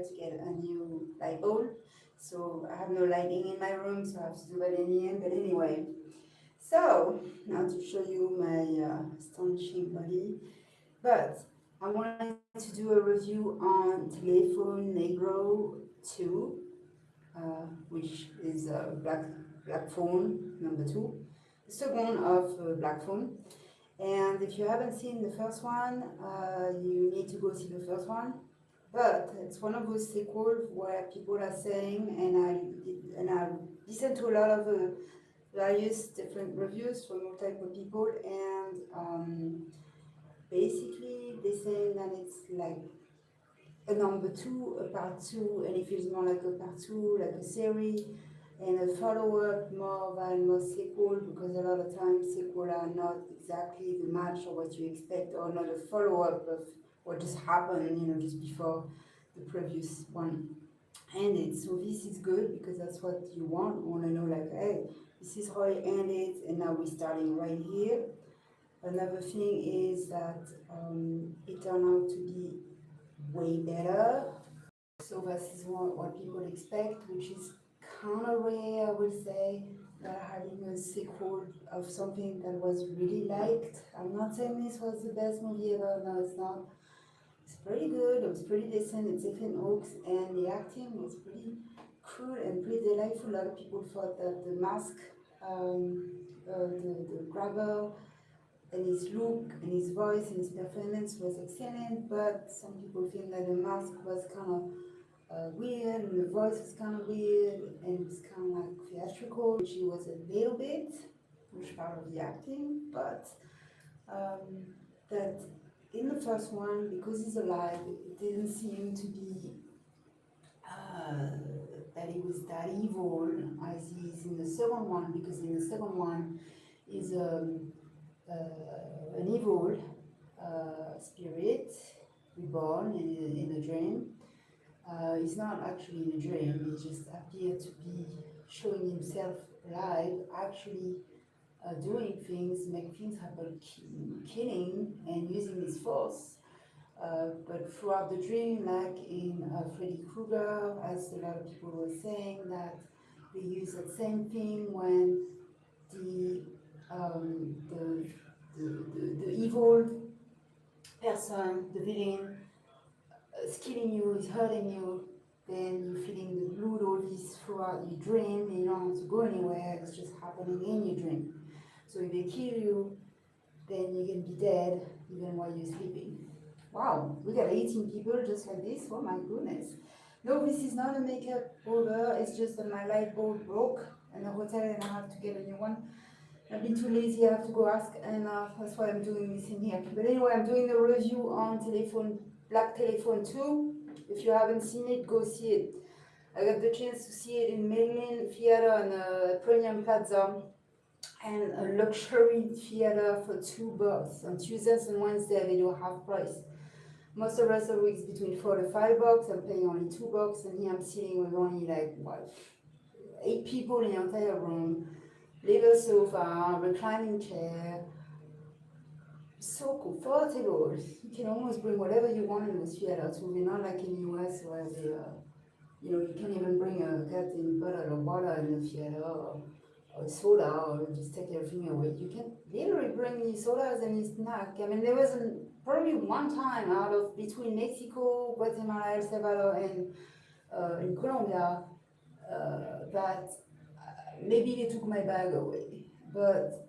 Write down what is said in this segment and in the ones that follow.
to get a new light bulb. So I have no lighting in my room, so I have to do that in the end. But anyway, so now to show you my astonishing body. But I wanted to do a review on Telephone Negro 2, which is black phone number 2, the second of black phone. And if you haven't seen the first one, you need to go see the first one. But it's one of those sequels where people are saying, and I listened to a lot of various different reviews from all type of people, and basically they're saying that it's like a number 2, a part 2, and it feels more like a part 2, like a series, and a follow-up more than a sequel, because a lot of times sequel are not exactly the match or what you expect, or not a follow-up of what just happened, just before the previous one ended. So this is good because that's what you want. You want to know, like, hey, this is how it ended, and now we're starting right here. Another thing is that it turned out to be way better. So this is what people expect, which is kind of rare, I would say, that having a sequel of something that was really liked. I'm not saying this was the best movie ever, no, it's not. It's pretty good, it was pretty decent, it's Ethan Hawke, and the acting was pretty cool and pretty delightful. A lot of people thought that the mask, the grabber, and his look and his voice and his performance was excellent, but some people think that the mask was kind of weird, and the voice was kind of weird, and it was kind of like theatrical, which it was a little bit, which part of the acting, but that in the first one, because he's alive, it didn't seem to be that he was that evil as he is in the second one, because in the second one is an evil spirit reborn in a dream. He's not actually in a dream, he just appeared to be showing himself alive, actually doing things, make things happen, killing and using his force. But throughout the dream, like in Freddy Krueger, as a lot of people were saying, that they use that same thing when the the evil person, the villain, is killing you, is hurting you, then you're feeling the blood all this throughout your dream, and you don't have to go anywhere, it's just happening in your dream. So if they kill you, then you can be dead even while you're sleeping. Wow, we got 18 people just like this, oh my goodness. No, this is not a makeup over, it's just that my light bulb broke in the hotel and I have to get a new one. I've been too lazy, I have to go ask, and that's why I'm doing this in here. But anyway, I'm doing the review on Black Telephone 2. If you haven't seen it, go see it. I got the chance to see it in Merlin Theater and Premium Plaza, and a luxury theater for $2. On Tuesdays and Wednesdays, they do half price. Most of the rest of the week is between $4 to $5. I'm paying only $2, and here I'm sitting with only like, what, 8 people in the entire room. Leather sofa, reclining chair, so comfortable. You can almost bring whatever you want in the theater too. We're not like in the US where they, you can't even bring a goddamn bottle of water in the theater, or soda, or just take everything away. You can literally bring the sodas and the snack. I mean, there was probably one time out of between Mexico, Guatemala, El Salvador, and in Colombia, that maybe they took my bag away, but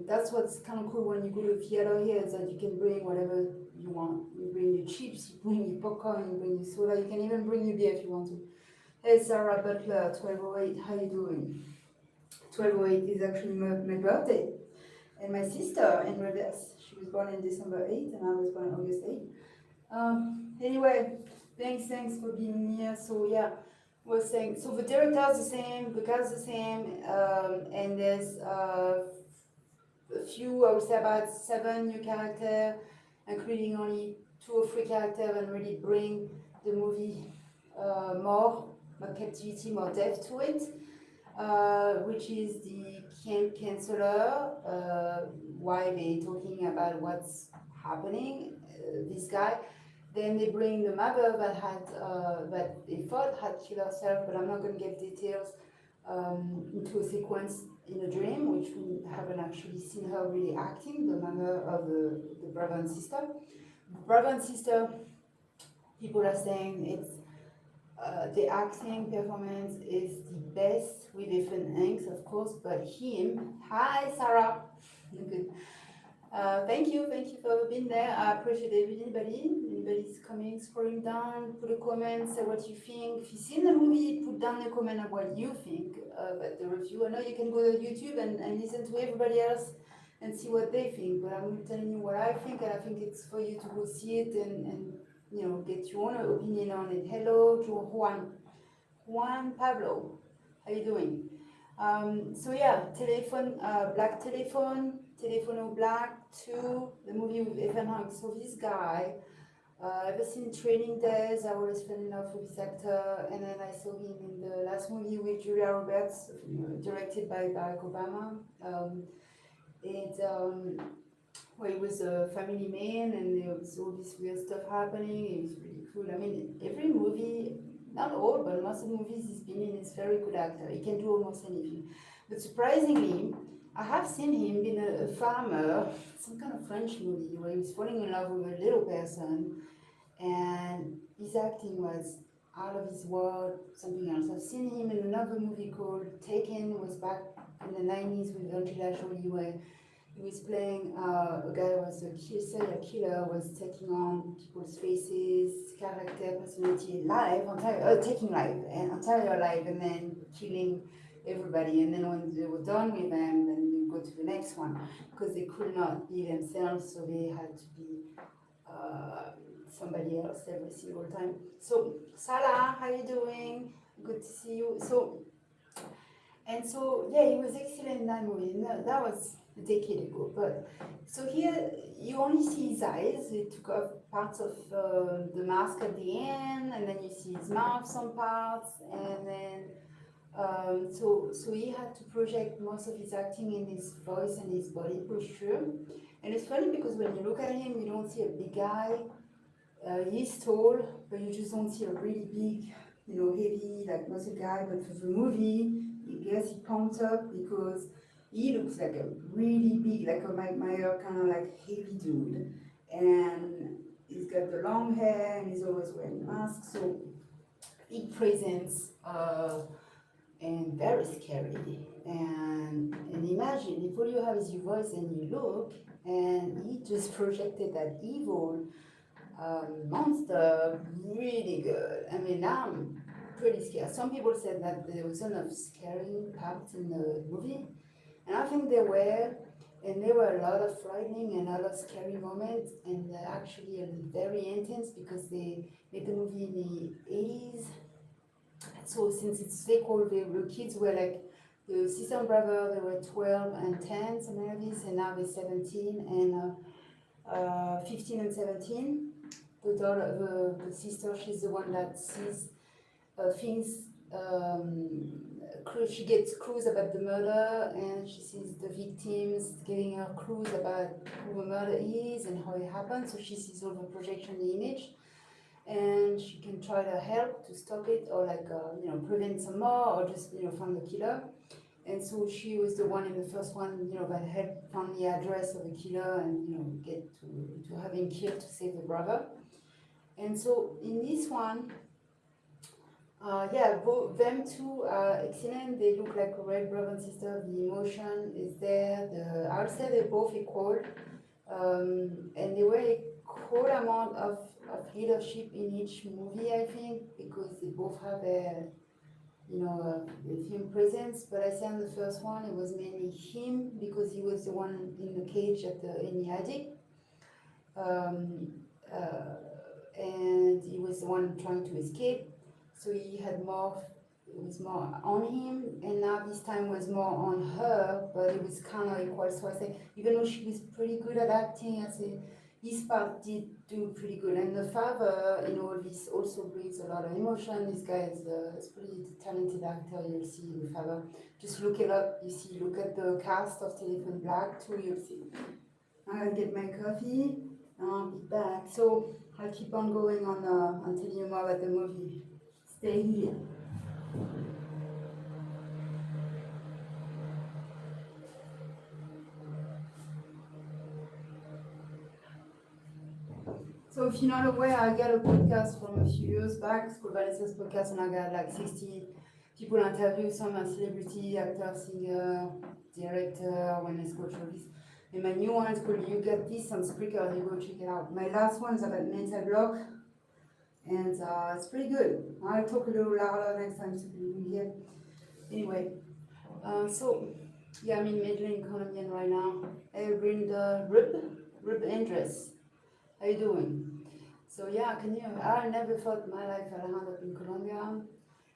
that's what's kind of cool when you go to theater here, is that you can bring whatever you want. You bring your chips, you bring your popcorn, you bring your soda, you can even bring your beer if you want to. Hey Sarah Butler, 1208, how you doing? 1208 is actually my birthday, and my sister in reverse. She was born in December 8th and I was born August 8th. Anyway, thanks for being here. So yeah, was saying, so the director's the same, the cast the same, and there's a few, I would say about 7 new characters, including only 2 or 3 characters, and really bring the movie more captivity, more depth to it, which is the camp counselor, why they talking about what's happening, this guy. Then they bring the mother that that they thought had killed herself, but I'm not going to get details, into a sequence in a dream, which we haven't actually seen her really acting, the mother of the brother and sister. Brother and sister, people are saying it's the acting performance is the best with different inks, of course, but him, hi Sarah, good. Thank you for being there. I appreciate anybody's coming, scrolling down, put a comment, say what you think. If you've seen the movie, put down a comment of what you think about the review. I know you can go to YouTube and listen to everybody else and see what they think, but I'm telling you what I think, and I think it's for you to go see it and get your own opinion on it. Hello to Juan Pablo, how you doing? So yeah, Black Telephone Black 2, the movie with Ethan Hawke. So this guy, ever since Training Days, I always fell in love with this actor, and then I saw him in the last movie with Julia Roberts, directed by Barack Obama. Where he was a family man, and there was all this weird stuff happening. It was really cool. I mean, every movie, not all, but most of the movies he's been in is very good actor. He can do almost anything. But surprisingly, I have seen him being a farmer, some kind of French movie where he was falling in love with a little person, and his acting was out of his world, something else. I've seen him in another movie called Taken, was back in the 90s with Angelina Jolie, where he was playing a guy who was a serial killer, was taking on people's faces, character, personality, taking life, and entire life, and then killing everybody. And then when they were done with them, then you go to the next one, because they could not be themselves, so they had to be somebody else every single time. So Salah, how you doing? Good to see you. So yeah, he was excellent in that movie. That was a decade ago. But so here you only see his eyes. They took off parts of the mask at the end, and then you see his mouth, some parts, and then so he had to project most of his acting in his voice and his body posture. And it's funny because when you look at him, you don't see a big guy. He's tall, but you just don't see a really big, heavy, like muscle guy. But for the movie, I guess he pumped up because he looks like a really big, like a Mike Meyer kind of like heavy dude. And he's got the long hair and he's always wearing a mask. So big presence and very scary. And imagine if all you have is your voice and you look, and he just projected that evil monster really good. I mean, I'm pretty scared. Some people said that there was enough scary parts in the movie, and I think there were, and there were a lot of frightening and a lot of scary moments, and actually very intense because they made the movie in the 80s. So since it's sequel, the kids were like, the sister and brother, they were 12 and 10, something like this, and now they're 17 and 15 and 17. The daughter, the sister, she's the one that sees things. She gets clues about the murder, and she sees the victims giving her clues about who the murder is and how it happened. So she sees all the projection, the image, and she can try to help to stop it, or like prevent some more, or just find the killer. And so she was the one in the first one, that helped find the address of the killer and get to having killed to save the brother. And so in this one, both them two are excellent. They look like a real brother and sister. The emotion is there. I would say they're both equal, and they were equal amount of leadership in each movie, I think, because they both have their film presence. But I say on the first one, it was mainly him because he was the one in the cage in the attic. And he was the one trying to escape, so he had more, it was more on him, and now this time was more on her, but it was kind of equal. So I say, even though she was pretty good at acting, I say his part did do pretty good, and the father in all this also brings a lot of emotion. This guy is a pretty talented actor. You'll see the father, just look it up, look at the cast of Telephone Black too, you'll see. I'll get my coffee and I'll be back. So I'll keep on going on telling you more about the movie. Stay here. So if you're not aware, I got a podcast from a few years back, it's called Vanessa's Podcast, and I got like 60 people interview, some are celebrity, actor, singer, director, wellness coach, all this. And my new one is called You Got This on Spreaker, you go check it out. My last one is about mental block, and it's pretty good. I'll talk a little louder next time so you can hear. Anyway, so yeah, I'm in Medellin, Colombian right now. I bring the Rub Andres. How you doing? So yeah, I never thought my life I'd end up in Colombia.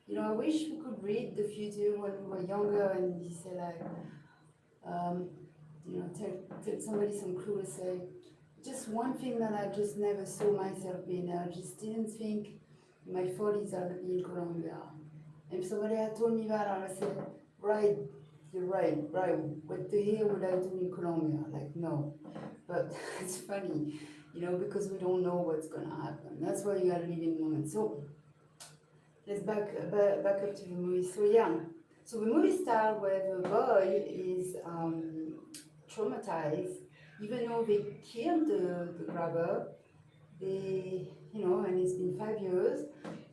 You know, I wish we could read the future when we were younger and you say like, um, you know, tell somebody some clue to say, just one thing that I just never saw myself being. I just didn't think in my 40s I would be in Colombia. And if somebody had told me that, I would say, right, you're right. What the hell would I do in Colombia? Like, no. But it's funny, you know, because we don't know what's gonna happen. That's why you gotta live in the moment. So let's back up to the movie. So yeah, so the movie starts where the boy is traumatized, even though they killed the grabber. They, you know, and it's been 5 years.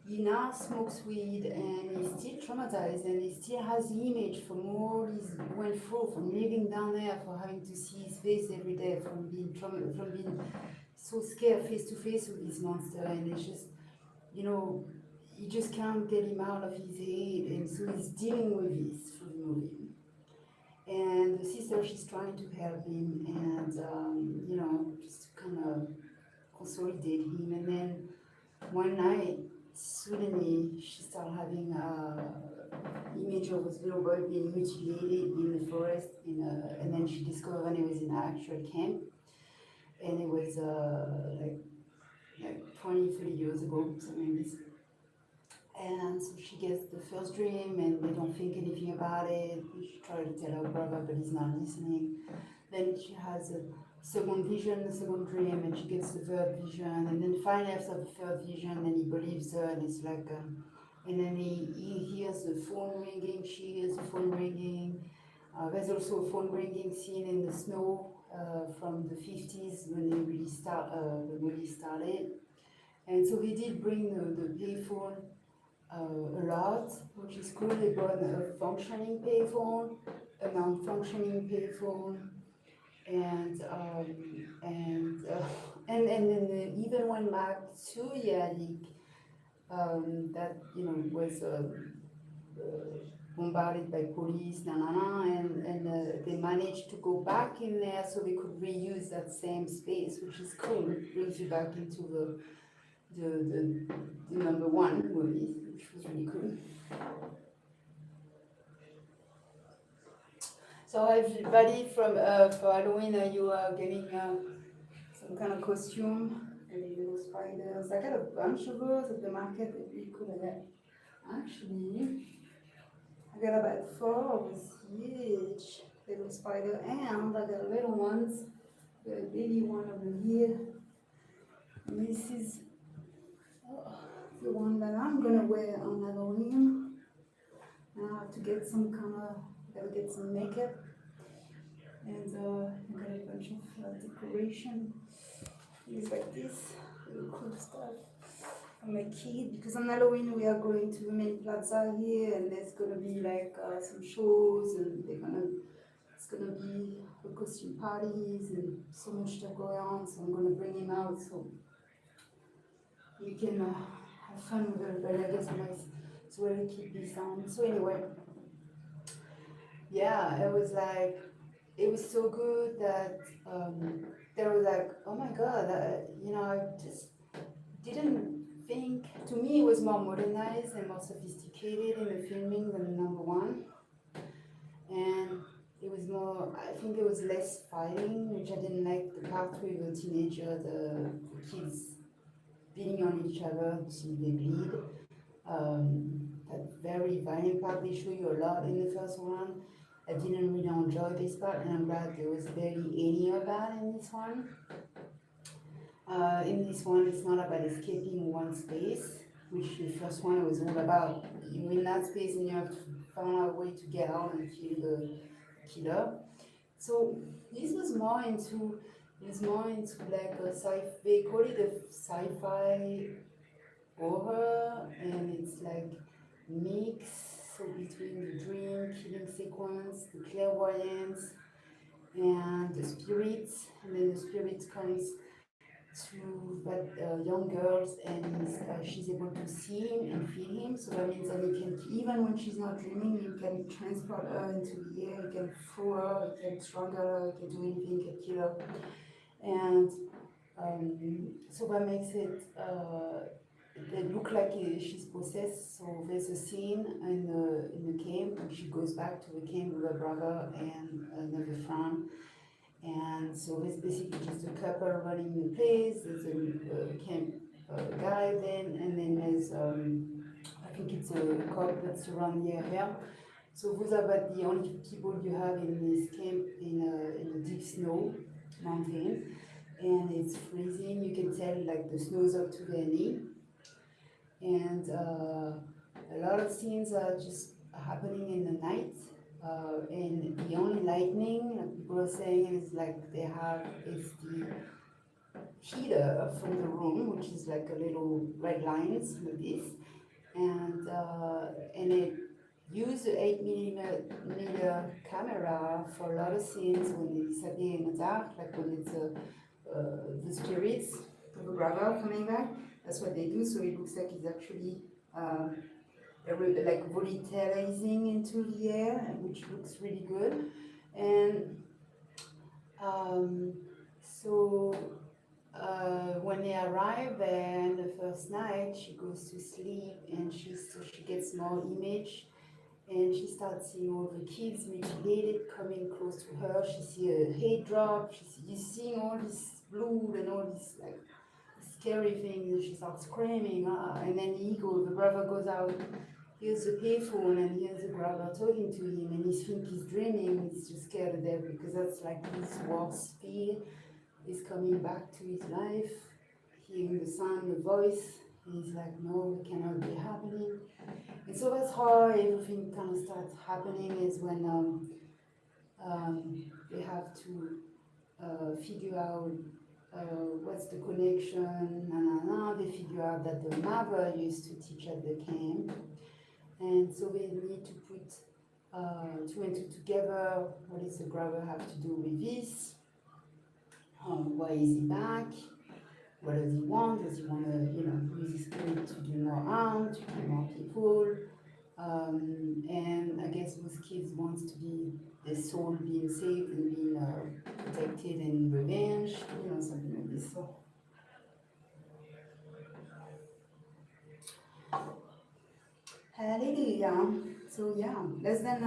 He now smokes weed and he's still traumatized and he still has the image from all he's went through, from living down there, for having to see his face every day, from being from being so scared face to face with this monster, and it's just, you know, you just can't get him out of his head, and so he's dealing with this through the movie. And the sister, she's trying to help him and, you know, just kind of consolidate him. And then one night, suddenly, she started having image of this little boy being mutilated in the forest, and then she discovered when it was in an actual camp, and it was like 20, 30 years ago, something like this. And so she gets the first dream and they don't think anything about it. She tries to tell her brother, but he's not listening. Then she has a second vision, the second dream, and she gets the third vision. And then finally, after the third vision, then he believes her, and it's like, and then he hears the phone ringing, she hears the phone ringing. There's also a phone ringing scene in the snow from the 50s when they really the movie started. And so he did bring the payphone a lot, which is cool. They brought a functioning payphone, a non-functioning payphone, and and then they even went back to Yadik, that, you know, was bombarded by police, and they managed to go back in there so they could reuse that same space, which is cool. It brings you back into the number one movie, which was really cool. So everybody from for Halloween, you are getting some kind of costume and the little spiders. I got a bunch of those at the market. They're really cool. Actually, I got about 4 of these huge little spider, and I got little ones. The baby one over here. And this is the one that I'm gonna wear on Halloween. Now I have to get some kind of, gotta get some makeup, and I got a bunch of decoration. Things like this, little cool stuff for my kid, because on Halloween we are going to the main plaza here, and there's gonna be like some shows, and it's gonna be costume parties and so much stuff going on. So I'm gonna bring him out so we can have fun with everybody. I guess it's where to keep this on. So anyway, yeah, it was so good that there was like, oh my god, you know, I just didn't think. To me, it was more modernized and more sophisticated in the filming than number one, and it was more. I think there was less fighting, which I didn't like. The part with the teenager, the kids beating on each other till they bleed. That very violent part, they show you a lot in the first one. I didn't really enjoy this part, and I'm glad there was barely any of that in this one. In this one, it's not about escaping one space, which the first one was all about. You're in that space and you have to find a way to get out and kill the killer. So this was more into like a they call it a sci-fi horror, and it's like mix so between the dream killing sequence, the clairvoyance, and the spirits, and then the spirits comes to that young girls, and she's able to see him and feel him. So that means that he can, even when she's not dreaming, you can transport her into the air, you can throw her, you can strangle her, you can do anything, you can kill her. And so that makes it, it look like she's possessed. So there's a scene in the camp when she goes back to the camp with her brother and another friend. And so it's basically just a couple running the place. There's a camp guy then, and then there's I think it's a cop that's around the area. So those are about the only people you have in this camp in the deep snow mountain, and it's freezing. You can tell like the snow's up to their knee, and a lot of scenes are just happening in the night. And the only lightning, like people are saying, is like they have is the heater from the room, which is like a little red lines like this, and it use the 8mm camera for a lot of scenes when they disappear in the dark, like when it's the spirits of the brother coming back. That's what they do. So it looks like it's actually like volatilizing into the air, which looks really good. And um, so when they arrive there and the first night, she goes to sleep, and she gets more image, and she starts seeing all the kids mutilated coming close to her. She sees a head drop. She's seeing all this blood and all this like scary things, and she starts screaming. And then the brother goes out, hears the payphone, and hears the brother talking to him, and he thinks he's dreaming. He's just scared to death because that's like his worst fear is coming back to his life, hearing the sound, the voice. And he's like, no, it cannot be happening. And so that's how everything kind of starts happening, is when they have to figure out what's the connection, They figure out that the mother used to teach at the camp, and so they need to put two and two together. What does the grabber have to do with this? Why is he back? What does he want? Does he want to, use his spirit to do more harm, to kill more people? And I guess most kids want to be their soul being saved and being protected and revenge, something like this. So, hallelujah. So yeah, less than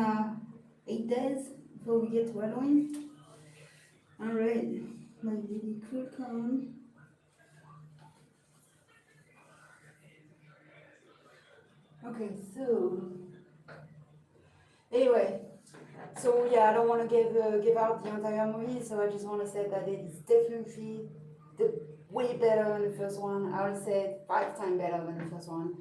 8 days before we get to Halloween. All right, my baby could come. Okay, so anyway, so yeah, I don't want to give out the entire movie, so I just want to say that it is definitely way better than the first one. I would say 5 times better than the first one.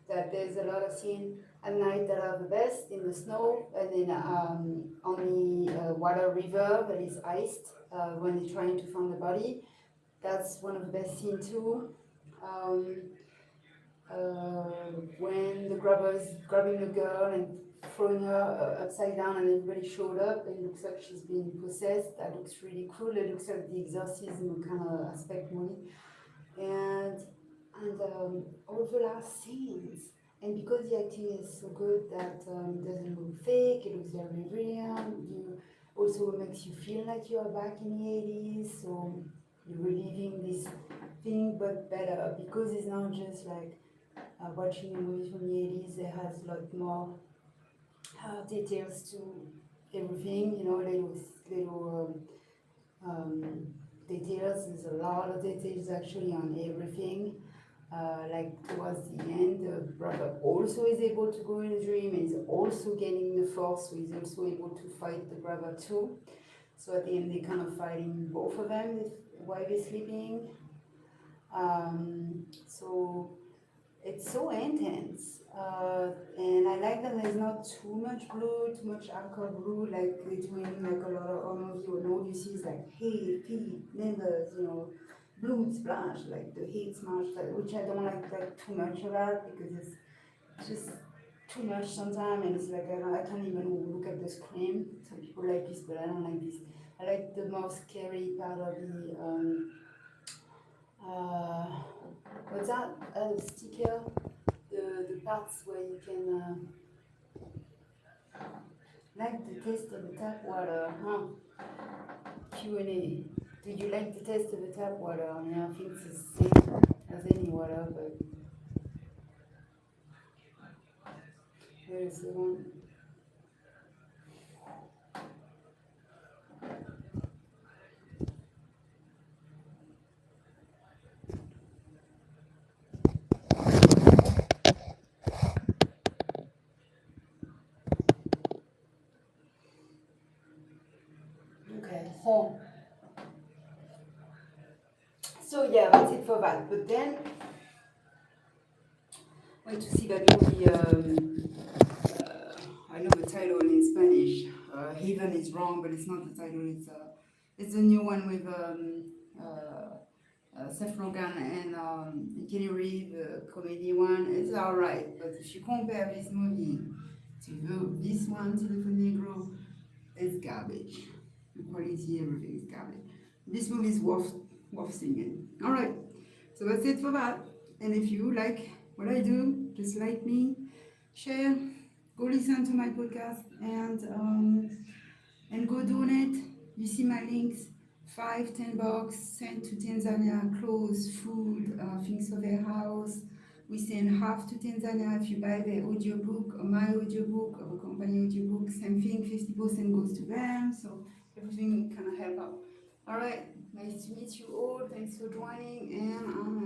That there's a lot of scenes at night that are the best in the snow, and then on the water river that is iced when they're trying to find the body. That's one of the best scenes too. When the grabber is grabbing the girl and throwing her upside down, and everybody showed up, and it looks like she's being possessed. That looks really cool. It looks like the exorcism kind of aspect movie. And all the last scenes, and because the acting is so good that it doesn't look fake, it looks very real. You also makes you feel like you are back in the 80s, so you're reliving this thing, but better, because it's not just like watching a movie from the 80s. It has a lot more details to everything, little details. There's a lot of details actually on everything. Like towards the end, the brother also is able to go in a dream, and is also gaining the force, so he's also able to fight the brother too. So at the end, they're kind of fighting both of them while they're sleeping. So it's so intense, and I like that there's not too much blue, too much alcohol blue, like they do in like a lot of horror movie or no, you see it's like hate, feet, members, blood splash, like the hate smash, which I don't like that too much about because it's just too much sometimes, and it's like I can't even look at the screen. Some people like this, but I don't like this. I like the more scary part of the uh, what's that sticker? The parts where you can like the taste of the tap water, huh? Q&A. Did you like the taste of the tap water? I mean, I think it's the same as any water, but where is the one? Okay, so yeah, that's it for that. But then, went to see that movie. I know the title in Spanish. Heaven is wrong, but it's not the title. It's a new one with Seth Rogen and Kenny Reeves, comedy one. It's alright, but if you compare this movie to this one, Telephone Negro, it's garbage. The quality, everything is garbage. This movie is worth seeing. Alright, so that's it for that. And if you like what I do, just like me, share, go listen to my podcast, and go donate. You see my links. 5, 10 bucks sent to Tanzania, clothes, food, things for their house. We send half to Tanzania if you buy the audiobook or my audiobook or the company audiobook. Same thing, 50% goes to them. So everything kind of help out. All right, nice to meet you all. Thanks for joining, and I'm